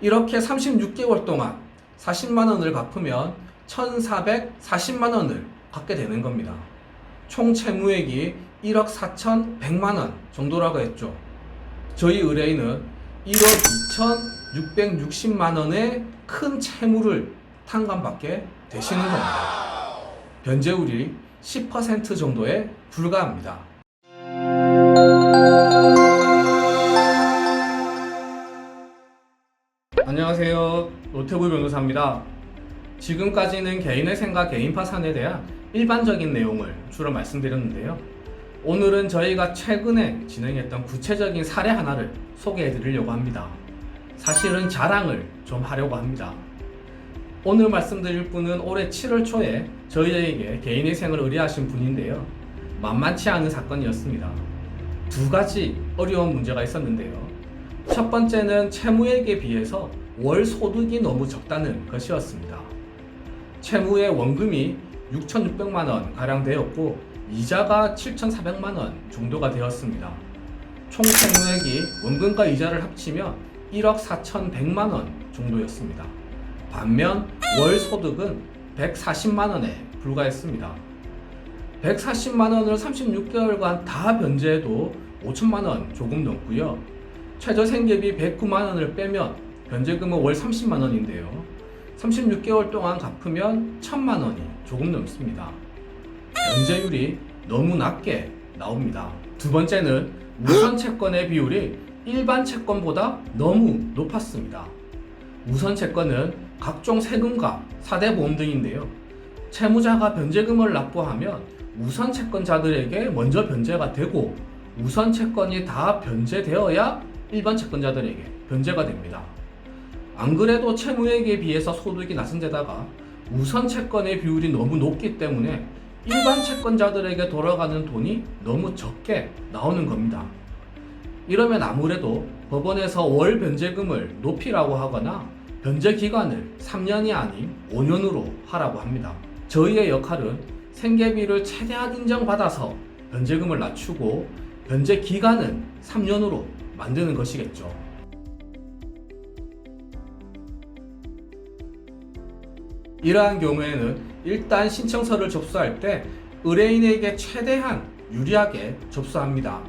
이렇게 36개월 동안 40만원을 갚으면 1,440만원을 받게 되는 겁니다. 총 채무액이 1억 4,100만원 정도라고 했죠. 저희 의뢰인은 1억 2,660만원의 큰 채무를 탕감받게 되시는 겁니다. 변제율이 10% 정도에 불과합니다. 안녕하세요. 노태구 변호사입니다. 지금까지는 개인회생과 개인파산에 대한 일반적인 내용을 주로 말씀드렸는데요. 오늘은 저희가 최근에 진행했던 구체적인 사례 하나를 소개해 드리려고 합니다. 사실은 자랑을 좀 하려고 합니다. 오늘 말씀드릴 분은 올해 7월 초에 저희에게 개인회생을 의뢰하신 분인데요. 만만치 않은 사건이었습니다. 두 가지 어려운 문제가 있었는데요. 첫 번째는 채무액에 비해서 월 소득이 너무 적다는 것이었습니다. 채무의 원금이 6,600만원 가량 되었고 이자가 7,400만원 정도가 되었습니다. 총 채무액이 원금과 이자를 합치면 1억 4,100만원 정도였습니다. 반면 월 소득은 140만원에 불과했습니다. 140만원을 36개월간 다 변제해도 5천만원 조금 넘고요. 최저 생계비 109만원을 빼면 변제금은 월 30만원인데요. 36개월 동안 갚으면 1,000만원이 조금 넘습니다. 변제율이 너무 낮게 나옵니다. 두 번째는 우선 채권의 비율이 일반 채권보다 너무 높았습니다. 우선 채권은 각종 세금과 4대 보험 등인데요. 채무자가 변제금을 납부하면 우선 채권자들에게 먼저 변제가 되고 우선 채권이 다 변제되어야 일반 채권자들에게 변제가 됩니다. 안 그래도 채무액에 비해서 소득이 낮은 데다가 우선 채권의 비율이 너무 높기 때문에 일반 채권자들에게 돌아가는 돈이 너무 적게 나오는 겁니다. 이러면 아무래도 법원에서 월 변제금을 높이라고 하거나 변제 기간을 3년이 아닌 5년으로 하라고 합니다. 저희의 역할은 생계비를 최대한 인정받아서 변제금을 낮추고 변제 기간은 3년으로 만드는 것이겠죠. 이러한 경우에는 일단 신청서를 접수할 때 의뢰인에게 최대한 유리하게 접수합니다.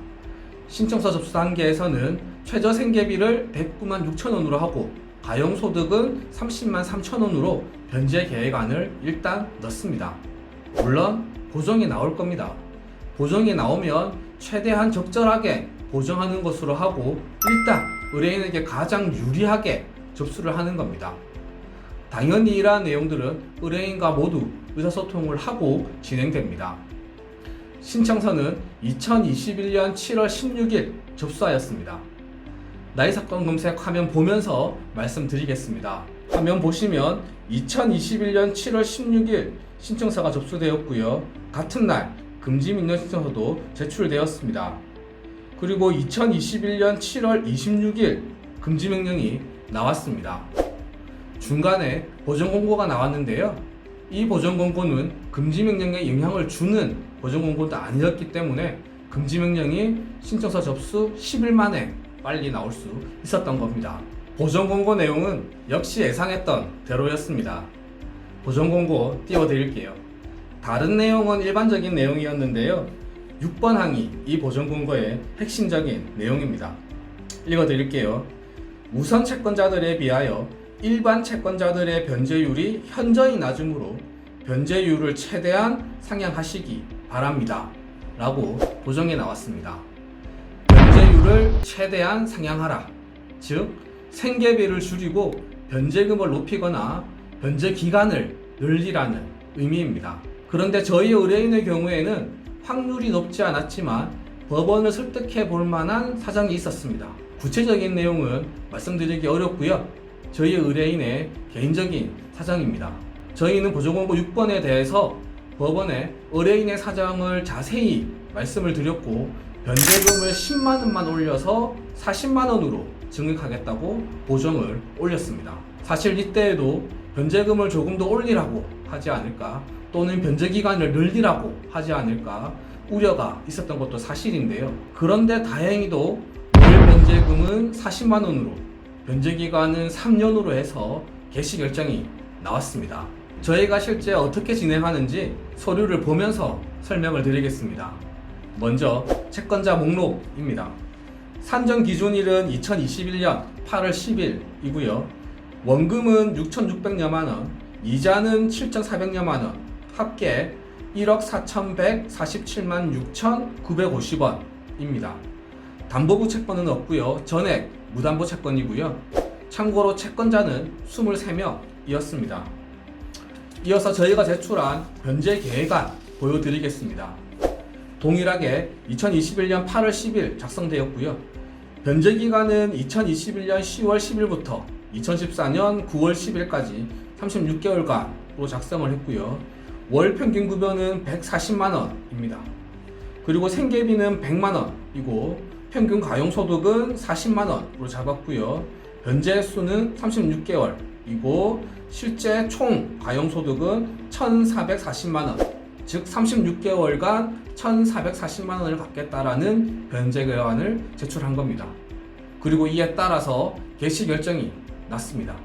신청서 접수 단계에서는 최저 생계비를 109만 6천원으로 하고 가용소득은 30만 3천원으로 변제 계획안을 일단 넣습니다. 물론 보정이 나올 겁니다. 보정이 나오면 최대한 적절하게 보정하는 것으로 하고 일단 의뢰인에게 가장 유리하게 접수를 하는 겁니다. 당연히 이러한 내용들은 의뢰인과 모두 의사소통을 하고 진행됩니다. 신청서는 2021년 7월 16일 접수하였습니다. 나이사건 검색 화면 보면서 말씀드리겠습니다. 화면 보시면 2021년 7월 16일 신청서가 접수되었고요. 같은 날 금지명령 신청서도 제출되었습니다. 그리고 2021년 7월 26일 금지명령이 나왔습니다. 중간에 보정공고가 나왔는데요. 이 보정공고는 금지명령에 영향을 주는 보정공고도 아니었기 때문에 금지명령이 신청서 접수 10일 만에 빨리 나올 수 있었던 겁니다. 보정공고 내용은 역시 예상했던 대로였습니다. 보정공고 띄워드릴게요. 다른 내용은 일반적인 내용이었는데요. 6번 항이 이 보정공고의 핵심적인 내용입니다. 읽어드릴게요. 우선 채권자들에 비하여 일반 채권자들의 변제율이 현저히 낮으므로 변제율을 최대한 상향하시기 바랍니다. 라고 보정에 나왔습니다. 변제율을 최대한 상향하라. 즉, 생계비를 줄이고 변제금을 높이거나 변제 기간을 늘리라는 의미입니다. 그런데 저희 의뢰인의 경우에는 확률이 높지 않았지만 법원을 설득해 볼 만한 사정이 있었습니다. 구체적인 내용은 말씀드리기 어렵고요. 저희 의뢰인의 개인적인 사정입니다. 저희는 보정공고 6번에 대해서 법원에 의뢰인의 사정을 자세히 말씀을 드렸고 변제금을 10만원만 올려서 40만원으로 증액하겠다고 보정을 올렸습니다. 사실 이때에도 변제금을 조금 더 올리라고 하지 않을까 또는 변제기간을 늘리라고 하지 않을까 우려가 있었던 것도 사실인데요. 그런데 다행히도 월 변제금은 40만원으로 변제 기간은 3년으로 해서 개시 결정이 나왔습니다. 저희가 실제 어떻게 진행하는지 서류를 보면서 설명을 드리겠습니다. 먼저 채권자 목록입니다. 산정 기준일은 2021년 8월 10일이고요. 원금은 6,600여만 원, 이자는 7,400여만 원, 합계 1억 4,147만 6,950원입니다. 담보부 채권은 없고요. 전액 무담보 채권이고요. 참고로 채권자는 23명이었습니다. 이어서 저희가 제출한 변제 계획안 보여드리겠습니다. 동일하게 2021년 8월 10일 작성되었고요. 변제 기간은 2021년 10월 10일부터 2014년 9월 10일까지 36개월간으로 작성을 했고요. 월 평균 급여는 140만원입니다. 그리고 생계비는 100만원이고 평균 가용소득은 40만원으로 잡았고요. 변제 수는 36개월이고 실제 총 가용소득은 1,440만원, 즉 36개월간 1,440만원을 갚겠다라는 변제 계획안을 제출한 겁니다. 그리고 이에 따라서 개시 결정이 났습니다.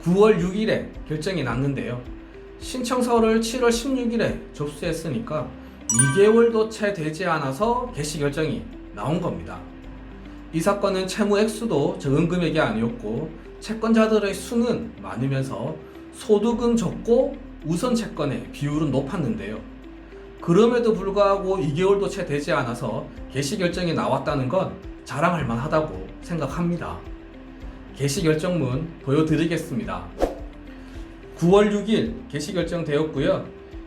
(9월 6일에) 결정이 났는데요. 신청서를 7월 16일에 접수했으니까 2개월도 채 되지 않아서 개시 결정이 나온 겁니다. 이 사건은 채무 액수도 적은 금액이 아니었고 채권자들의 수는 많으면서 소득은 적고 우선 채권의 비율은 높았는데요. 그럼에도 불구하고 2개월도 채 되지 않아서 개시 결정이 나왔다는 건 자랑할 만하다고 생각합니다. 개시 결정문 보여드리겠습니다. 9월 6일 개시 결정되었고요.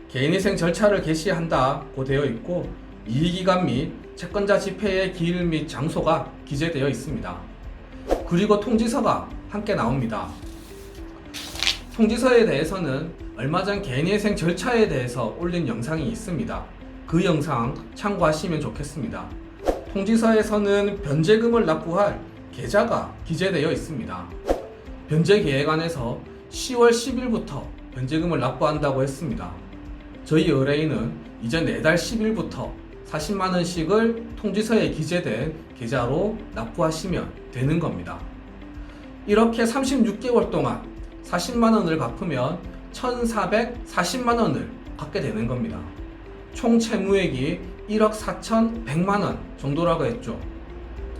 개인회생 절차를 개시한다고 되어 있고 이의기간 및 채권자 집회의 기일 및 장소가 기재되어 있습니다. 그리고 통지서가 함께 나옵니다. 통지서에 대해서는 얼마 전 개인회생 절차에 대해서 올린 영상이 있습니다. 그 영상 참고하시면 좋겠습니다. 통지서에서는 변제금을 납부할 계좌가 기재되어 있습니다. 변제계획안에서 10월 10일부터 변제금을 납부한다고 했습니다. 저희 의뢰인은 이제 내달 10일부터 40만원씩을 통지서에 기재된 계좌로 납부하시면 되는 겁니다. 이렇게 36개월 동안 40만원을 갚으면 1,440만원을 갚게 되는 겁니다. 총 채무액이 1억 4,100만원 정도라고 했죠.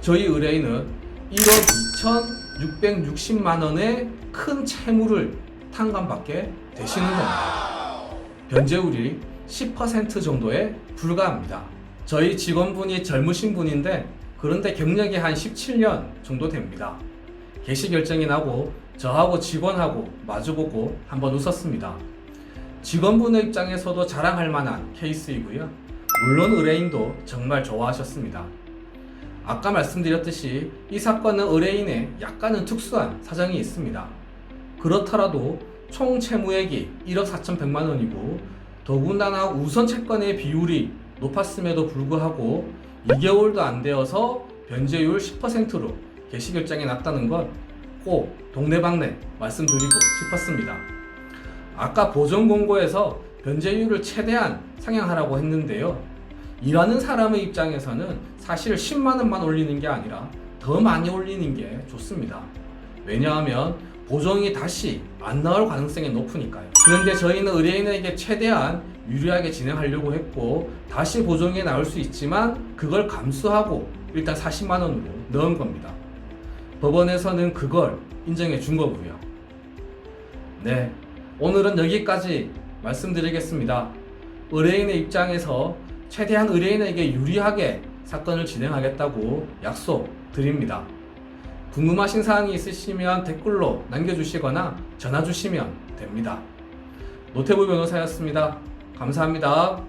저희 의뢰인은 1억 2,660만원의 큰 채무를 탕감받게 되시는 겁니다. 변제율이 10% 정도에 불과합니다. 저희 직원분이 젊으신 분인데 그런데 경력이 한 17년 정도 됩니다. 개시 결정이 나고 저하고 직원하고 마주보고 한번 웃었습니다. 직원분의 입장에서도 자랑할 만한 케이스이고요. 물론 의뢰인도 정말 좋아하셨습니다. 아까 말씀드렸듯이 이 사건은 의뢰인의 약간은 특수한 사정이 있습니다. 그렇더라도 총 채무액이 1억 4,100만원이고 더군다나 우선 채권의 비율이 높았음에도 불구하고 2개월도 안 되어서 변제율 10%로 개시 결정이 났다는 건 꼭 동네방네 말씀드리고 싶었습니다. 아까 보전 공고에서 변제율을 최대한 상향하라고 했는데요. 일하는 사람의 입장에서는 사실 10만원만 올리는 게 아니라 더 많이 올리는 게 좋습니다. 왜냐하면 보정이 다시 안 나올 가능성이 높으니까요. 그런데 저희는 의뢰인에게 최대한 유리하게 진행하려고 했고 다시 보정이 나올 수 있지만 그걸 감수하고 일단 40만원으로 넣은 겁니다. 법원에서는 그걸 인정해 준 거고요. 네, 오늘은 여기까지 말씀드리겠습니다. 의뢰인의 입장에서 최대한 의뢰인에게 유리하게 사건을 진행하겠다고 약속드립니다. 궁금하신 사항이 있으시면 댓글로 남겨주시거나 전화 주시면 됩니다. 노태부 변호사였습니다. 감사합니다.